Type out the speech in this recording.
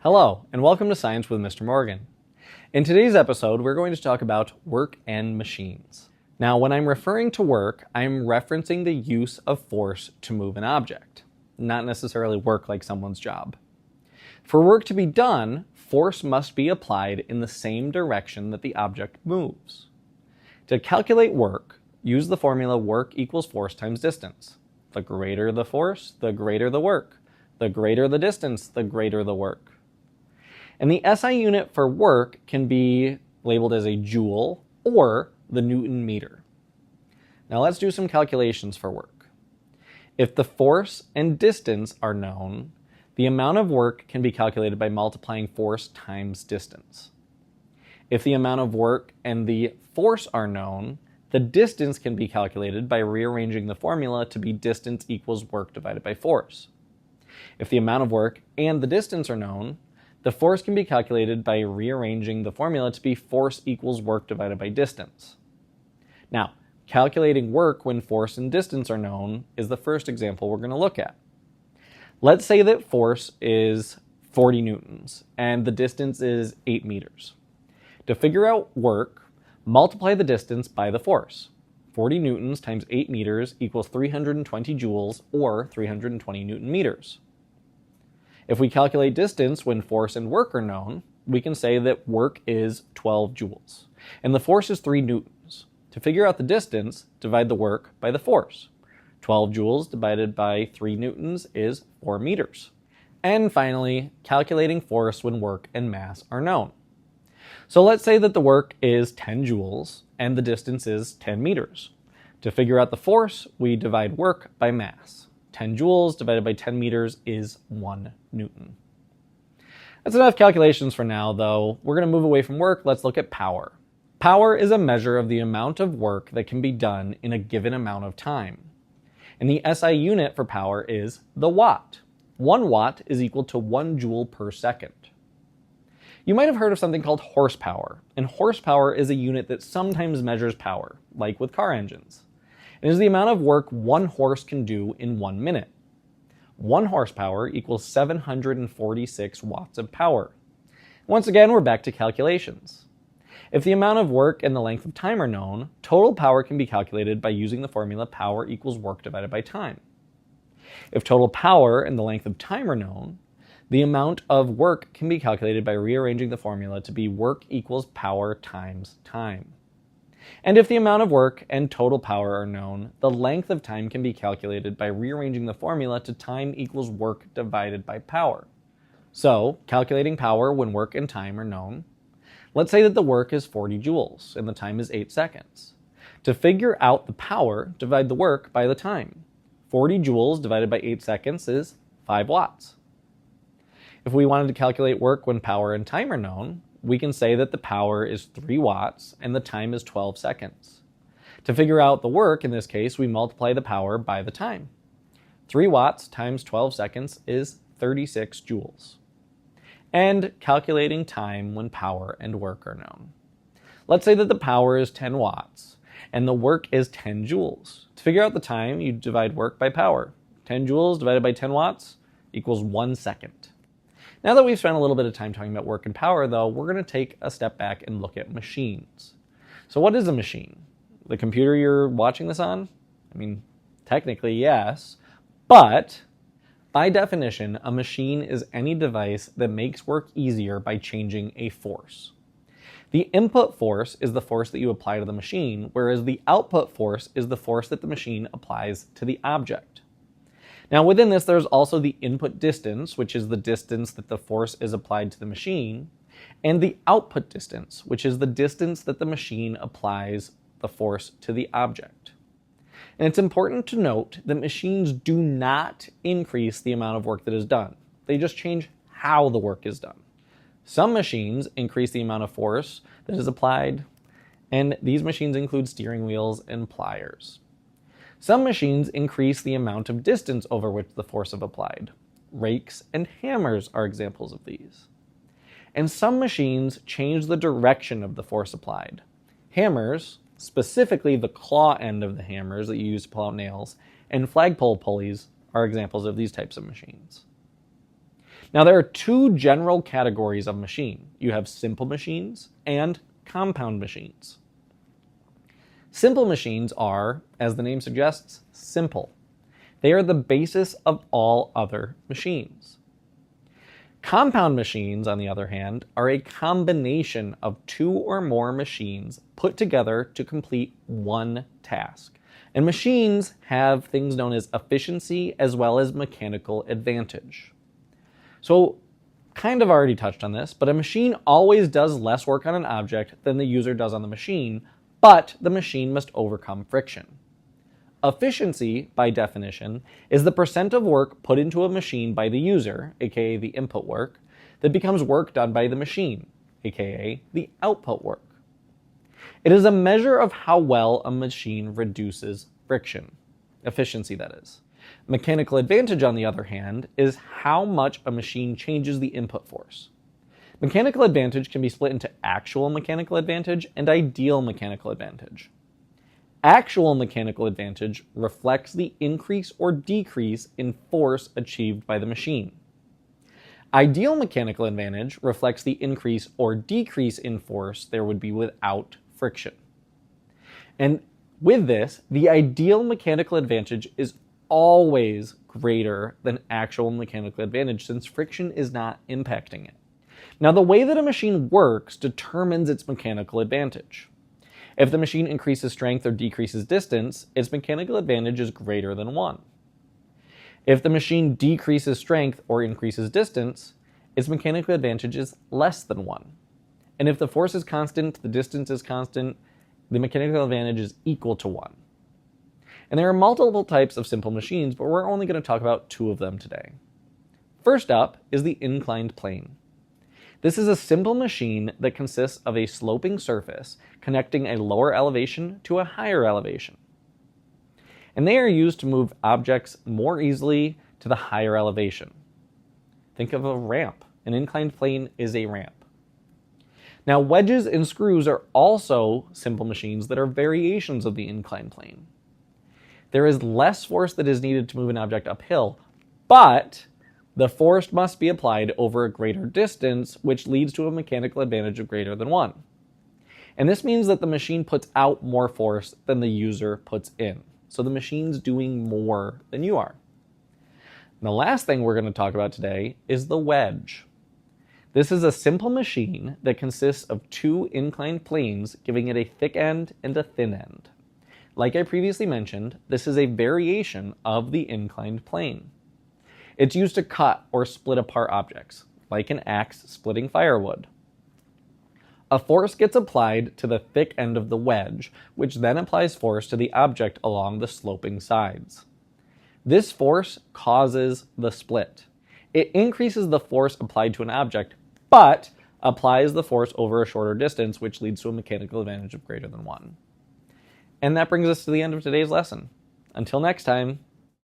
Hello, and welcome to Science with Mr. Morgan. In today's episode, we're going to talk about work and machines. Now, when I'm referring to work, I'm referencing the use of force to move an object, not necessarily work like someone's job. For work to be done, force must be applied in the same direction that the object moves. To calculate work, use the formula work equals force times distance. The greater the force, the greater the work. The greater the distance, the greater the work. And the SI unit for work can be labeled as a joule or the Newton meter. Now let's do some calculations for work. If the force and distance are known, the amount of work can be calculated by multiplying force times distance. If the amount of work and the force are known, the distance can be calculated by rearranging the formula to be distance equals work divided by force. If the amount of work and the distance are known, the force can be calculated by rearranging the formula to be force equals work divided by distance. Now, calculating work when force and distance are known is the first example we're going to look at. Let's say that force is 40 newtons and the distance is 8 meters. To figure out work, multiply the distance by the force. 40 newtons times 8 meters equals 320 joules or 320 newton meters. If we calculate distance when force and work are known, we can say that work is 12 joules, and the force is 3 newtons. To figure out the distance, divide the work by the force. 12 joules divided by 3 newtons is 4 meters. And finally, calculating force when work and mass are known. So let's say that the work is 10 joules and the distance is 10 meters. To figure out the force, we divide work by mass. 10 joules divided by 10 meters is 1 newton. That's enough calculations for now, though. We're going to move away from work. Let's look at power. Power is a measure of the amount of work that can be done in a given amount of time. And the SI unit for power is the watt. 1 watt is equal to 1 joule per second. You might have heard of something called horsepower, and horsepower is a unit that sometimes measures power, like with car engines. It is the amount of work 1 horse can do in 1 minute. 1 horsepower equals 746 watts of power. Once again, we're back to calculations. If the amount of work and the length of time are known, total power can be calculated by using the formula power equals work divided by time. If total power and the length of time are known, the amount of work can be calculated by rearranging the formula to be work equals power times time. And if the amount of work and total power are known, the length of time can be calculated by rearranging the formula to time equals work divided by power. So, calculating power when work and time are known, let's say that the work is 40 joules and the time is 8 seconds. To figure out the power, divide the work by the time. 40 joules divided by 8 seconds is 5 watts. If we wanted to calculate work when power and time are known, we can say that the power is 3 watts and the time is 12 seconds. To figure out the work, in this case, we multiply the power by the time. 3 watts times 12 seconds is 36 joules. And calculating time when power and work are known. Let's say that the power is 10 watts and the work is 10 joules. To figure out the time, you divide work by power. 10 joules divided by 10 watts equals 1 second. Now that we've spent a little bit of time talking about work and power, though, we're going to take a step back and look at machines. So what is a machine? The computer you're watching this on? I mean, technically, yes. But by definition, a machine is any device that makes work easier by changing a force. The input force is the force that you apply to the machine, whereas the output force is the force that the machine applies to the object. Now within this, there's also the input distance, which is the distance that the force is applied to the machine, and the output distance, which is the distance that the machine applies the force to the object. And it's important to note that machines do not increase the amount of work that is done. They just change how the work is done. Some machines increase the amount of force that is applied, and these machines include steering wheels and pliers. Some machines increase the amount of distance over which the force is applied. Rakes and hammers are examples of these. And some machines change the direction of the force applied. Hammers, specifically the claw end of the hammers that you use to pull out nails, and flagpole pulleys are examples of these types of machines. Now, there are two general categories of machine. You have simple machines and compound machines. Simple machines are, as the name suggests, simple. They are the basis of all other machines. Compound machines, on the other hand, are a combination of two or more machines put together to complete one task. And machines have things known as efficiency as well as mechanical advantage. So, kind of already touched on this, but a machine always does less work on an object than the user does on the machine, but the machine must overcome friction. Efficiency, by definition, is the percent of work put into a machine by the user, aka the input work, that becomes work done by the machine, aka the output work. It is a measure of how well a machine reduces friction. Efficiency, that is. Mechanical advantage, on the other hand, is how much a machine changes the input force. Mechanical advantage can be split into actual mechanical advantage and ideal mechanical advantage. Actual mechanical advantage reflects the increase or decrease in force achieved by the machine. Ideal mechanical advantage reflects the increase or decrease in force there would be without friction. And with this, the ideal mechanical advantage is always greater than actual mechanical advantage since friction is not impacting it. Now, the way that a machine works determines its mechanical advantage. If the machine increases strength or decreases distance, its mechanical advantage is greater than 1. If the machine decreases strength or increases distance, its mechanical advantage is less than 1. And if the force is constant, the distance is constant, the mechanical advantage is equal to 1. And there are multiple types of simple machines, but we're only going to talk about two of them today. First up is the inclined plane. This is a simple machine that consists of a sloping surface connecting a lower elevation to a higher elevation. And they are used to move objects more easily to the higher elevation. Think of a ramp. An inclined plane is a ramp. Now, wedges and screws are also simple machines that are variations of the inclined plane. There is less force that is needed to move an object uphill, but the force must be applied over a greater distance, which leads to a mechanical advantage of greater than 1. And this means that the machine puts out more force than the user puts in. So the machine's doing more than you are. And the last thing we're going to talk about today is the wedge. This is a simple machine that consists of two inclined planes, giving it a thick end and a thin end. Like I previously mentioned, this is a variation of the inclined plane. It's used to cut or split apart objects, like an axe splitting firewood. A force gets applied to the thick end of the wedge, which then applies force to the object along the sloping sides. This force causes the split. It increases the force applied to an object, but applies the force over a shorter distance, which leads to a mechanical advantage of greater than 1. And that brings us to the end of today's lesson. Until next time.